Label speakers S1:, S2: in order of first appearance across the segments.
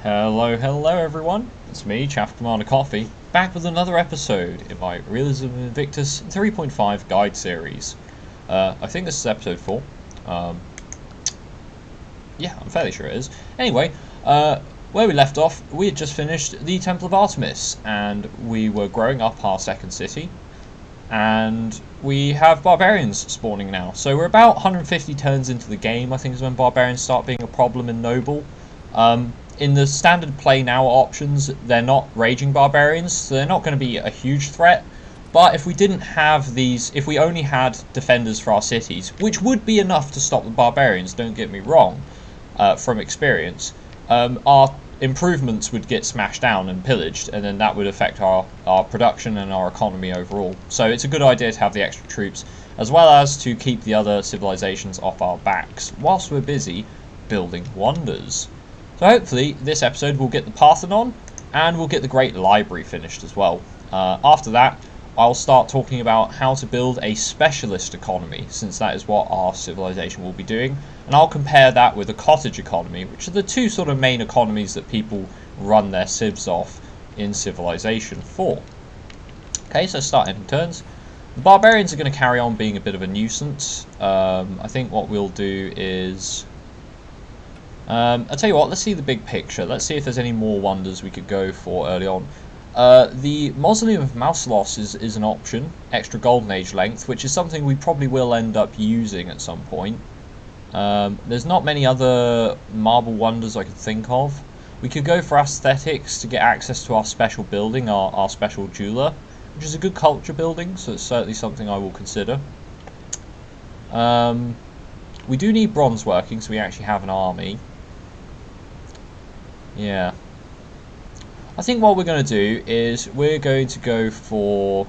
S1: Hello everyone, it's me, Chaff Commander Coffee, back with another episode in my Realism Invictus 3.5 guide series. I think this is episode 4. Yeah, I'm fairly sure it is. Anyway, where we left off, we had just finished the Temple of Artemis, and we were growing up our second city, and we have barbarians spawning now. So we're about 150 turns into the game, I think is when barbarians start being a problem in Noble. In the standard play now options, they're not raging barbarians, so they're not going to be a huge threat. But if we didn't have these, if we only had defenders for our cities, which would be enough to stop the barbarians, don't get me wrong, from experience, our improvements would get smashed down and pillaged, and then that would affect our production and our economy overall. So it's a good idea to have the extra troops, as well as to keep the other civilizations off our backs, whilst we're busy building wonders. So hopefully this episode will get the Parthenon, and we'll get the Great Library finished as well. After that, I'll start talking about how to build a specialist economy, since that is what our civilization will be doing. And I'll compare that with a cottage economy, which are the two sort of main economies that people run their civs off in Civilization 4. Okay, so start ending turns. The barbarians are going to carry on being a bit of a nuisance. I think what we'll do is... I'll tell you what, let's see the big picture. Let's see if there's any more wonders we could go for early on. The Mausoleum of Mausoleos is an option, extra Golden Age length, which is something we probably will end up using at some point. There's not many other marble wonders I could think of. We could go for aesthetics to get access to our special building, our special jeweler, which is a good culture building, so it's certainly something I will consider. We do need bronze working, so we actually have an army. Yeah. I think what we're going to do is we're going to go for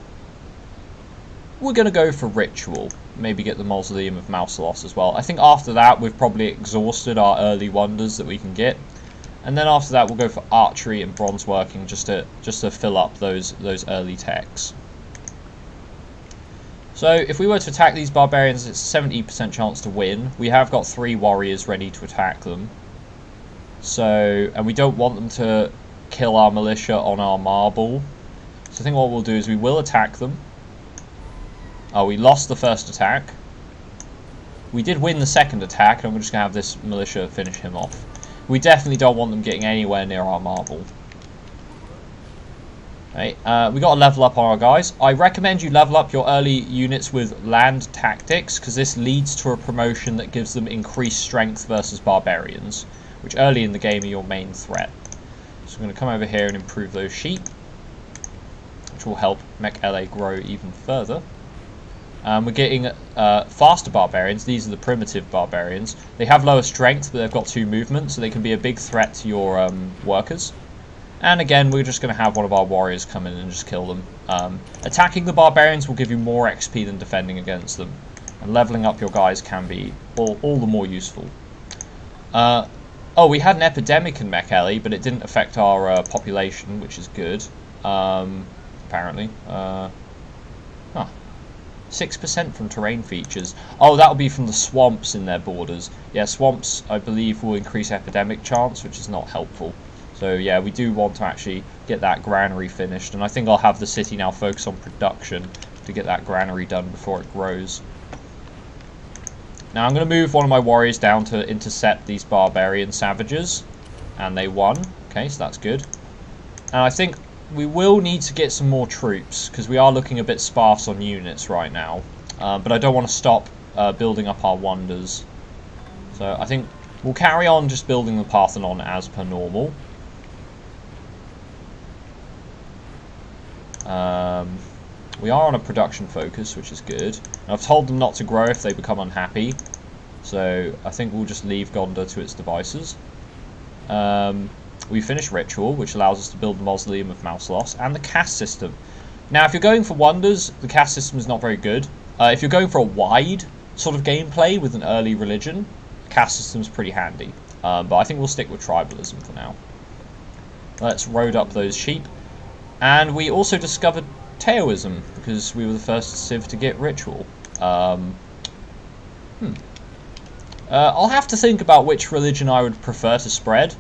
S1: ritual. Maybe get the Mausoleum of Mausoleos as well. I think after that we've probably exhausted our early wonders that we can get, and then after that we'll go for archery and bronze working just to fill up those early techs. So if we were to attack these barbarians, it's a 70% chance to win. We have got 3 warriors ready to attack them. So, and we don't want them to kill our militia on our marble. So I think what we'll do is we will attack them. Oh, we lost the first attack. We did win the second attack, and we're just going to have this militia finish him off. We definitely don't want them getting anywhere near our marble. Right, we got to level up on our guys. I recommend you level up your early units with land tactics, because this leads to a promotion that gives them increased strength versus barbarians, which early in the game are your main threat. So I'm going to come over here and improve those sheep, which will help Mech LA grow even further. We're getting faster barbarians. These are the primitive barbarians. They have lower strength, but they've got 2 movement, so they can be a big threat to your workers. And again, we're just going to have one of our warriors come in and just kill them. Attacking the barbarians will give you more XP than defending against them. And leveling up your guys can be all the more useful. Oh, we had an epidemic in Mech LA, but it didn't affect our population, which is good. Apparently. 6% from terrain features. Oh, that'll be from the swamps in their borders. Yeah, swamps, I believe, will increase epidemic chance, which is not helpful. So yeah, we do want to actually get that granary finished, and I think I'll have the city now focus on production to get that granary done before it grows. Now I'm going to move one of my warriors down to intercept these barbarian savages, and they won. Okay, so that's good. And I think we will need to get some more troops, because we are looking a bit sparse on units right now. But I don't want to stop building up our wonders. So I think we'll carry on just building the Parthenon as per normal. We are on a production focus, which is good. And I've told them not to grow if they become unhappy. So I think we'll just leave Gondor to its devices. We finished Ritual, which allows us to build the Mausoleum of Mausoleos, and the caste system. Now, if you're going for wonders, the caste system is not very good. If you're going for a wide sort of gameplay with an early religion, the caste system is pretty handy. But I think we'll stick with tribalism for now. Let's road up those sheep. And we also discovered Taoism, because we were the first civ to get Ritual. I'll have to think about which religion I would prefer to spread.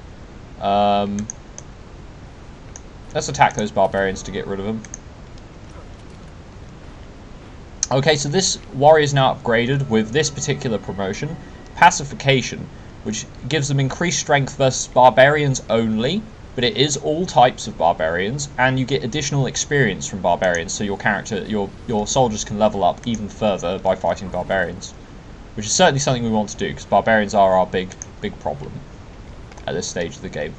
S1: Let's attack those barbarians to get rid of them. Okay, so this warrior is now upgraded with this particular promotion, Pacification, which gives them increased strength versus barbarians only, but it is all types of barbarians, and you get additional experience from barbarians, so your character, your soldiers can level up even further by fighting barbarians, which is certainly something we want to do, because barbarians are our big problem at this stage of the game.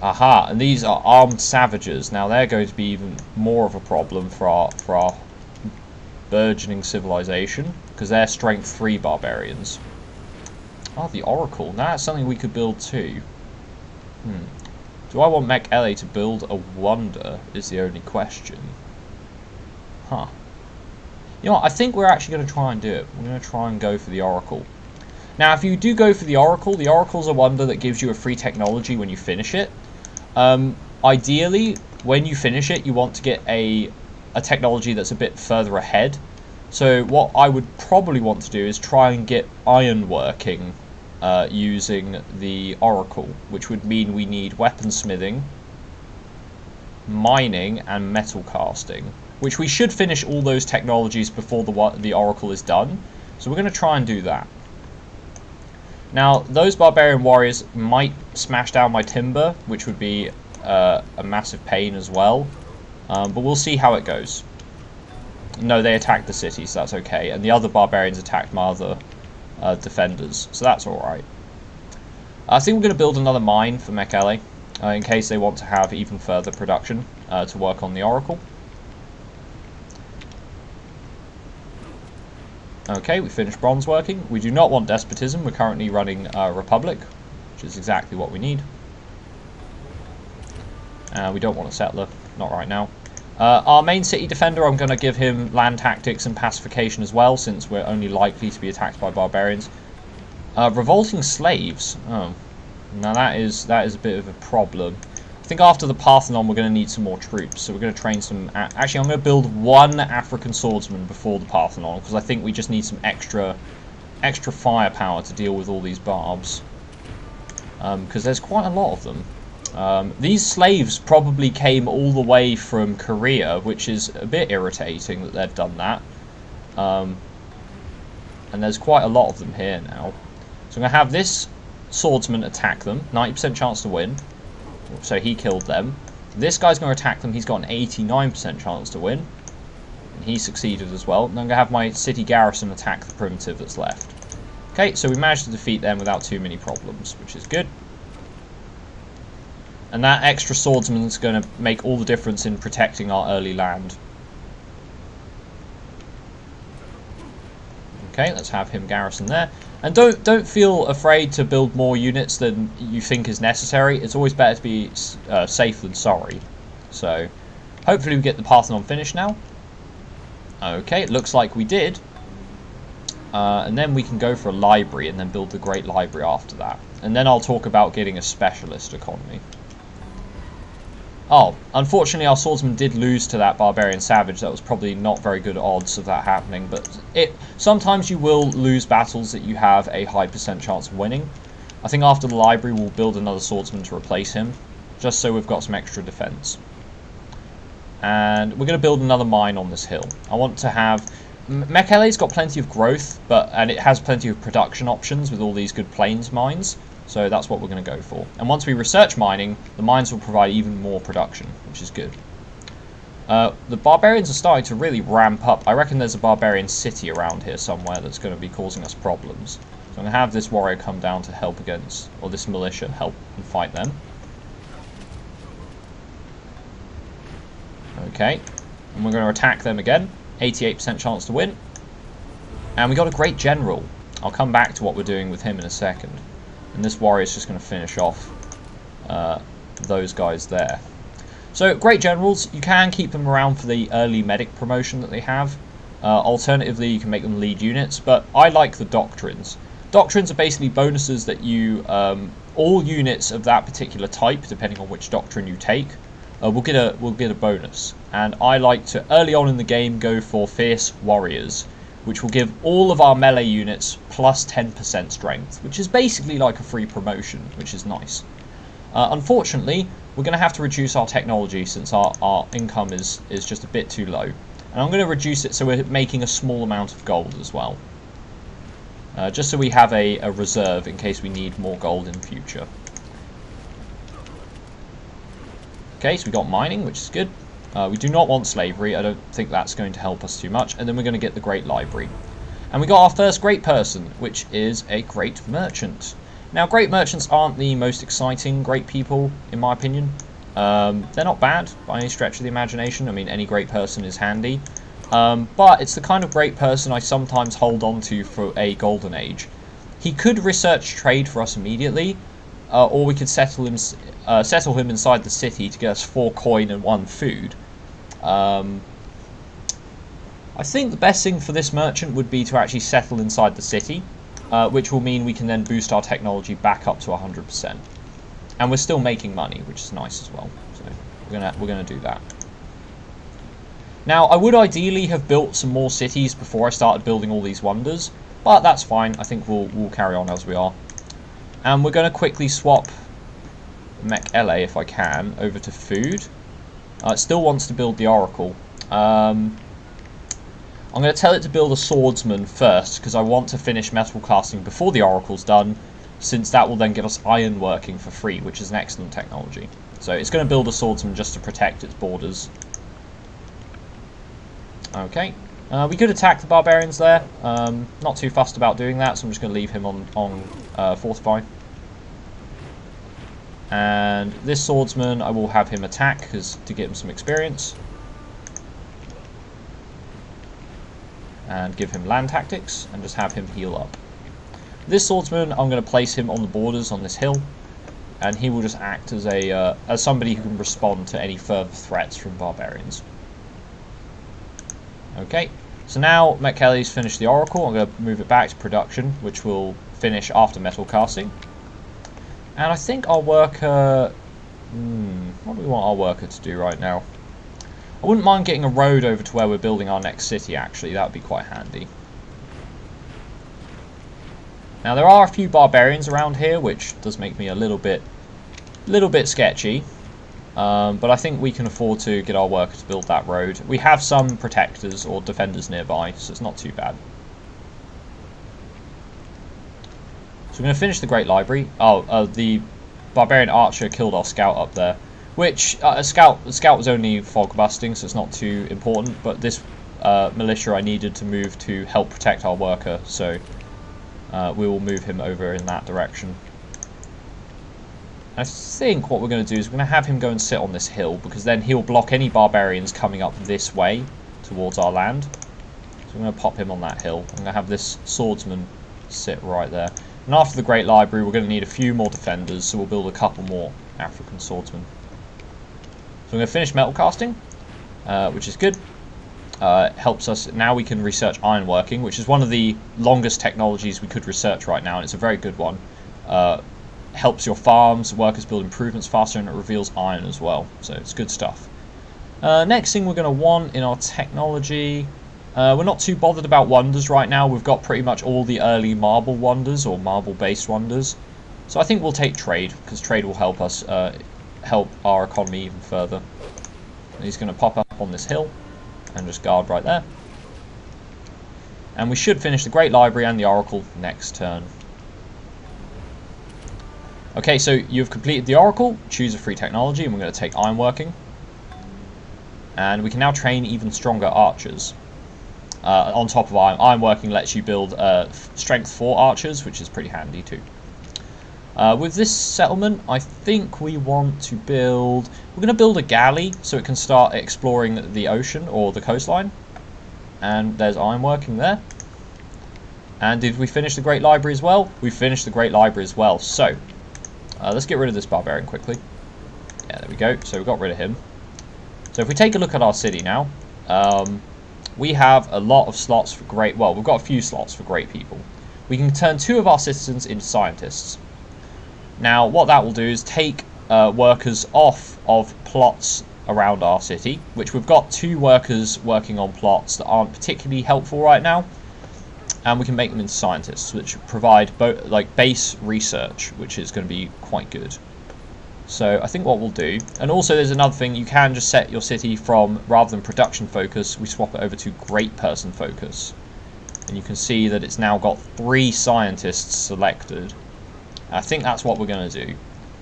S1: Aha, and these are armed savages. Now they're going to be even more of a problem for our burgeoning civilization, because they're strength 3 barbarians. Oh, the Oracle. Now that's something we could build too. Do I want Mech LA to build a wonder is the only question. Huh. You know what, I think we're actually going to try and do it. We're going to try and go for the Oracle. Now if you do go for the Oracle's a wonder that gives you a free technology when you finish it. Ideally, when you finish it, you want to get a technology that's a bit further ahead. So what I would probably want to do is try and get iron working using the Oracle, which would mean we need weaponsmithing, mining, and metal casting, which we should finish all those technologies before the Oracle is done. So we're going to try and do that. Now, those barbarian warriors might smash down my timber, which would be a massive pain as well. But we'll see how it goes. No, they attacked the city, so that's okay. And the other barbarians attacked my other defenders, so that's alright. I think we're going to build another mine for Mech LA, in case they want to have even further production to work on the Oracle. Okay, we finished bronze working. We do not want despotism. We're currently running Republic, which is exactly what we need. We don't want a settler, not right now. Our main city defender, I'm going to give him land tactics and pacification as well, since we're only likely to be attacked by barbarians. Revolting slaves. Oh, now that is a bit of a problem. I think after the Parthenon we're going to need some more troops, so we're going to train some... Actually, I'm going to build one African swordsman before the Parthenon, because I think we just need some extra firepower to deal with all these barbs. Because there's quite a lot of them. These slaves probably came all the way from Korea, which is a bit irritating that they've done that. And there's quite a lot of them here now. So I'm going to have this swordsman attack them, 90% chance to win. So he killed them. This guy's going to attack them. He's got an 89% chance to win. And he succeeded as well. And I'm going to have my city garrison attack the primitive that's left. Okay, so we managed to defeat them without too many problems, which is good. And that extra swordsman is going to make all the difference in protecting our early land. Okay, let's have him garrison there. And don't feel afraid to build more units than you think is necessary. It's always better to be safe than sorry. So, hopefully we get the Parthenon finished now. Okay, it looks like we did. And then we can go for a library and then build the Great Library after that. And then I'll talk about getting a specialist economy. Oh, unfortunately our swordsman did lose to that barbarian savage. That was probably not very good odds of that happening, but sometimes you will lose battles that you have a high % chance of winning. I think after the library we'll build another swordsman to replace him, just so we've got some extra defense. And we're going to build another mine on this hill. I want to have... Mech LA's got plenty of growth, and it has plenty of production options with all these good plains mines. So that's what we're going to go for. And once we research mining, the mines will provide even more production, which is good. The barbarians are starting to really ramp up. I reckon there's a barbarian city around here somewhere that's going to be causing us problems. So I'm going to have this warrior come down to help against, or this militia help and fight them. Okay, and we're going to attack them again. 88% chance to win. And we got a great general. I'll come back to what we're doing with him in a second. And this warrior is just going to finish off those guys there. So, great generals. You can keep them around for the early medic promotion that they have. Alternatively, you can make them lead units. But I like the doctrines. Doctrines are basically bonuses that you... all units of that particular type, depending on which doctrine you take, will get a bonus. And I like to, early on in the game, go for fierce warriors. which will give all of our melee units plus 10% strength, which is basically like a free promotion, which is nice. Unfortunately, we're going to have to reduce our technology since our income is just a bit too low. And I'm going to reduce it so we're making a small amount of gold as well. Just so we have a reserve in case we need more gold in future. Okay, so we got mining, which is good. We do not want slavery. I don't think that's going to help us too much. And then we're going to get the Great Library. And we got our first great person, which is a great merchant. Now, great merchants aren't the most exciting great people, in my opinion. They're not bad by any stretch of the imagination. I mean, any great person is handy. But it's the kind of great person I sometimes hold on to for a golden age. He could research trade for us immediately, or we could settle him inside the city to get us 4 coin and 1 food. I think the best thing for this merchant would be to actually settle inside the city, which will mean we can then boost our technology back up to 100%. And we're still making money, which is nice as well. So we're gonna do that. Now, I would ideally have built some more cities before I started building all these wonders, but that's fine. I think we'll carry on as we are. And we're going to quickly swap Mech LA, if I can, over to food. It still wants to build the Oracle. I'm going to tell it to build a swordsman first, because I want to finish metal casting before the Oracle's done, since that will then get us iron working for free, which is an excellent technology. So it's going to build a swordsman just to protect its borders. Okay, we could attack the barbarians there. Not too fussed about doing that, so I'm just going to leave him on fortify. And this swordsman, I will have him attack to get him some experience. And give him land tactics, and just have him heal up. This swordsman, I'm going to place him on the borders on this hill, and he will just act as somebody who can respond to any further threats from barbarians. Okay, so now McKelly's finished the Oracle. I'm going to move it back to production, which will finish after metal casting. And I think our worker... what do we want our worker to do right now? I wouldn't mind getting a road over to where we're building our next city, actually. That would be quite handy. Now, there are a few barbarians around here, which does make me a little bit sketchy. But I think we can afford to get our worker to build that road. We have some protectors or defenders nearby, so it's not too bad. So we're going to finish the Great Library. The barbarian archer killed our scout up there, which the scout was only fog busting, so it's not too important. But this militia I needed to move to help protect our worker, so we will move him over in that direction. I think what we're going to do is we're going to have him go and sit on this hill, because then he'll block any barbarians coming up this way towards our land. So I'm going to pop him on that hill. I'm going to have this swordsman sit right there. And after the Great Library, we're going to need a few more defenders, so we'll build a couple more African swordsmen. So I'm going to finish metal casting, which is good. Helps us. Now we can research ironworking, which is one of the longest technologies we could research right now, and it's a very good one. Helps your farms, workers build improvements faster, and it reveals iron as well. So it's good stuff. Next thing we're going to want in our technology, we're not too bothered about wonders right now. We've got pretty much all the early marble wonders or marble-based wonders. So I think we'll take trade, because trade will help us help our economy even further. And he's going to pop up on this hill and just guard right there. And we should finish the Great Library and the Oracle next turn. Okay, so you've completed the Oracle, choose a free technology, and we're going to take ironworking. And we can now train even stronger archers. On top of ironworking lets you build strength 4 archers, which is pretty handy too. With this settlement, I think we want to build... We're going to build a galley so it can start exploring the ocean or the coastline. And there's ironworking there. And did we finish the Great Library as well? We finished the Great Library as well. So... let's get rid of this barbarian quickly. Yeah, there we go. So we got rid of him. So if we take a look at our city now, we have a lot of slots for great... Well, we've got a few slots for great people. We can turn 2 of our citizens into scientists. Now, what that will do is take workers off of plots around our city, which we've got 2 workers working on plots that aren't particularly helpful right now. and we can make them into scientists, which provide both like base research, which is going to be quite good. So I think what we'll do, and also there's another thing, you can just set your city from, rather than production focus, we swap it over to great person focus. And you can see that it's now got 3 scientists selected. And I think that's what we're going to do,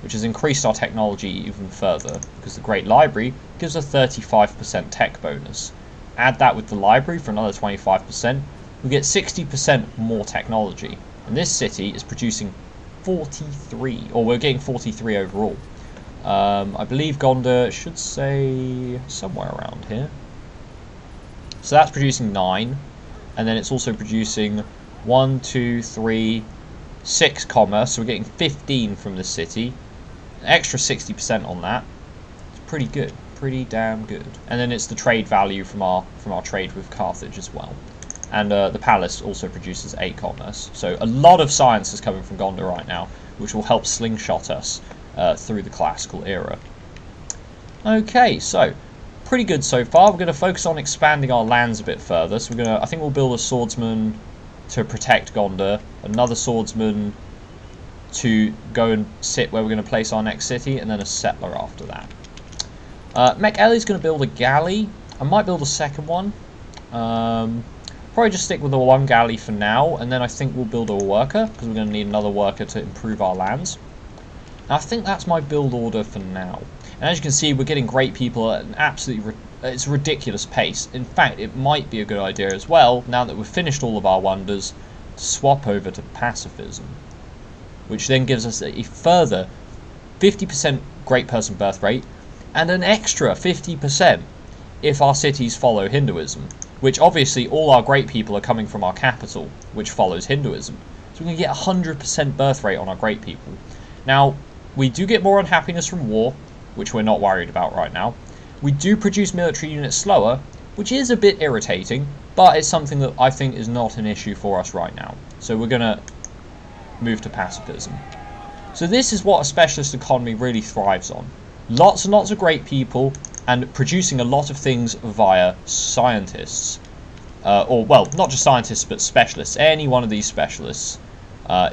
S1: which has increased our technology even further, because the Great Library gives a 35% tech bonus. Add that with the library for another 25%, we get 60% more technology. And this city is producing 43, or we're getting 43 overall. I believe Gondar should say somewhere around here. So that's producing 9, and then it's also producing 1, 2, 3, 6 commerce, so we're getting 15 from the city. An extra 60% on that. It's pretty good, pretty damn good. And then it's the trade value from our trade with Carthage as well. And the palace also produces 8 commerce. So a lot of science is coming from Gondar right now, which will help slingshot us through the classical era. Okay, so pretty good so far. We're going to focus on expanding our lands a bit further. So I think we'll build a swordsman to protect Gondar, another swordsman to go and sit where we're going to place our next city, and then a settler after that. Mech Ellie's going to build a galley. I might build a second one. Probably just stick with the 1 galley for now, and then I think we'll build a worker, because we're going to need another worker to improve our lands. And I think that's my build order for now. And as you can see, we're getting great people at an absolutely it's a ridiculous pace. In fact, it might be a good idea as well, now that we've finished all of our wonders, to swap over to pacifism, which then gives us a further 50% great person birth rate, and an extra 50% if our cities follow Hinduism. Which obviously all our great people are coming from our capital, which follows Hinduism. So we're going to get 100% birth rate on our great people. Now, we do get more unhappiness from war, which we're not worried about right now. We do produce military units slower, which is a bit irritating, but it's something that I think is not an issue for us right now. So we're going to move to pacifism. So this is what a specialist economy really thrives on. Lots and lots of great people, and producing a lot of things via scientists. Or, well, not just scientists, but specialists. Any one of these specialists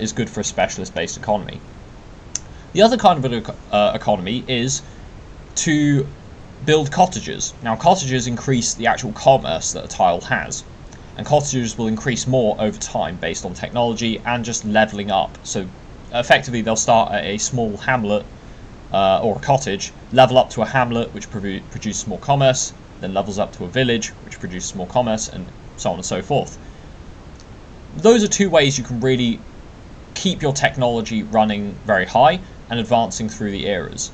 S1: is good for a specialist-based economy. The other kind of an economy is to build cottages. Now, cottages increase the actual commerce that a tile has. And cottages will increase more over time based on technology and just leveling up. So, effectively, they'll start at a small hamlet or a cottage, level up to a hamlet, which produces more commerce, then levels up to a village, which produces more commerce, and so on and so forth. Those are 2 ways you can really keep your technology running very high and advancing through the eras.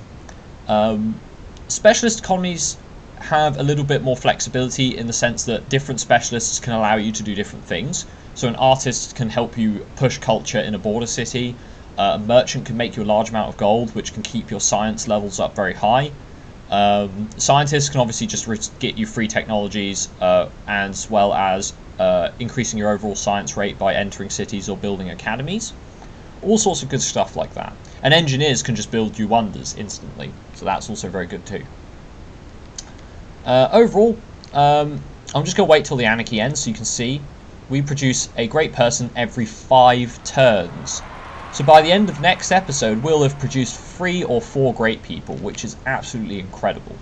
S1: Specialist economies have a little bit more flexibility in the sense that different specialists can allow you to do different things. So an artist can help you push culture in a border city. A merchant can make you a large amount of gold, which can keep your science levels up very high. Scientists can obviously just get you free technologies, as well as increasing your overall science rate by entering cities or building academies. All sorts of good stuff like that. And engineers can just build you wonders instantly, so that's also very good too. Overall, I'm just going to wait till the anarchy ends so you can see we produce a great person every 5 turns. So by the end of next episode, we'll have produced 3 or 4 great people, which is absolutely incredible.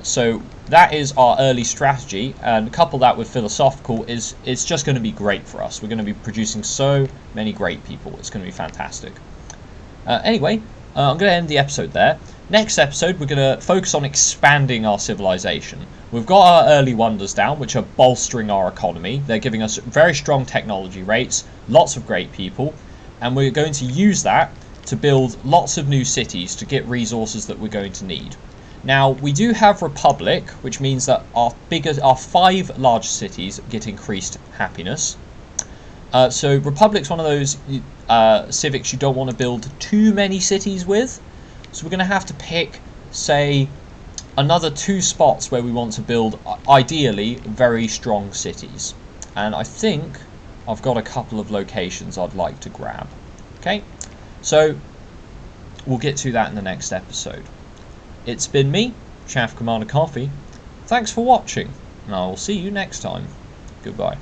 S1: So that is our early strategy, and couple that with philosophical, it's just going to be great for us. We're going to be producing so many great people. It's going to be fantastic. Anyway, I'm going to end the episode there. Next episode, we're going to focus on expanding our civilization. We've got our early wonders down, which are bolstering our economy. They're giving us very strong technology rates, lots of great people, and we're going to use that to build lots of new cities to get resources that we're going to need. Now, we do have Republic, which means that our 5 large cities get increased happiness. So Republic's one of those civics you don't want to build too many cities with. So we're going to have to pick, say, another 2 spots where we want to build, ideally, very strong cities. And I think I've got a couple of locations I'd like to grab. Okay, so we'll get to that in the next episode. It's been me, Chaff Commander Coffee. Thanks for watching, and I will see you next time. Goodbye.